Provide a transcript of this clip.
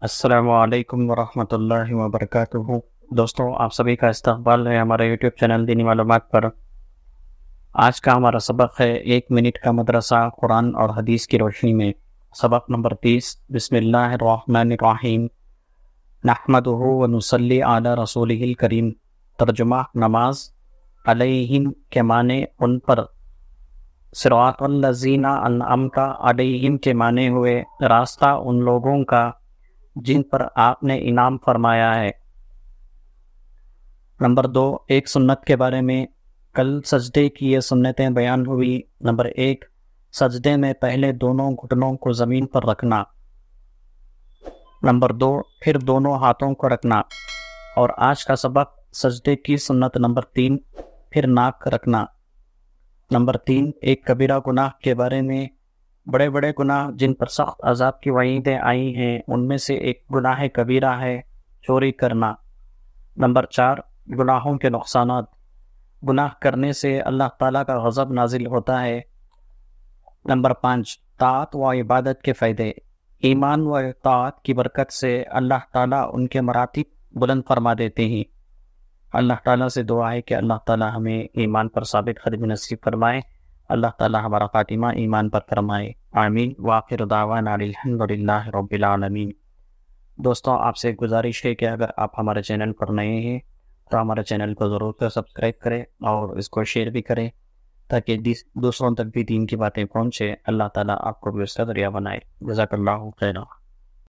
السلام علیکم ورحمۃ اللہ وبرکاتہ۔ دوستوں، آپ سبھی کا استقبال ہے ہمارے یوٹیوب چینل دینی معلومات پر۔ آج کا ہمارا سبق ہے 1 منٹ کا مدرسہ قرآن اور حدیث کی روشنی میں۔ سبق نمبر 30۔ بسم اللہ الرحمن الرحیم، نحمدہ ونصلی علی رسولہ الکریم۔ ترجمہ: نماز علیہم کے معنی ان پر، صراط الذین انعمت علیہم کے معنی ہوئے راستہ ان لوگوں کا جن پر آپ نے انعام فرمایا ہے۔ نمبر 2، ایک سنت کے بارے میں۔ کل سجدے کی یہ سنتیں بیان ہوئی۔ نمبر 1، سجدے میں پہلے دونوں گھٹنوں کو زمین پر رکھنا۔ نمبر 2، پھر دونوں ہاتھوں کو رکھنا۔ اور آج کا سبق سجدے کی سنت نمبر 3، پھر ناک رکھنا۔ نمبر 3، ایک کبیرہ گناہ کے بارے میں۔ بڑے بڑے گناہ جن پر سخت عذاب کی وعیدیں آئی ہیں ان میں سے ایک گناہ کبیرہ ہے چوری کرنا۔ نمبر 4، گناہوں کے نقصانات۔ گناہ کرنے سے اللہ تعالیٰ کا غضب نازل ہوتا ہے۔ نمبر 5، طاعت و عبادت کے فائدے۔ ایمان و اطاعت کی برکت سے اللہ تعالیٰ ان کے مراتب بلند فرما دیتے ہیں۔ اللہ تعالیٰ سے دعا ہے کہ اللہ تعالیٰ ہمیں ایمان پر ثابت قدمی نصیب فرمائے۔ اللہ تعالیٰ ہمارا خاتمہ ایمان پر فرمائے، آمین۔ وآخر دعوانا الحمدللہ رب العالمین۔ دوستوں، آپ سے گزارش ہے کہ اگر آپ ہمارے چینل پر نئے ہیں تو ہمارے چینل کو ضرور سے سبسکرائب کریں اور اس کو شیئر بھی کریں تاکہ دوسروں تک بھی دین کی باتیں پہنچے۔ اللہ تعالیٰ آپ کو بھی اس کا ذریعہ بنائے۔ جزاک اللہ خیرا۔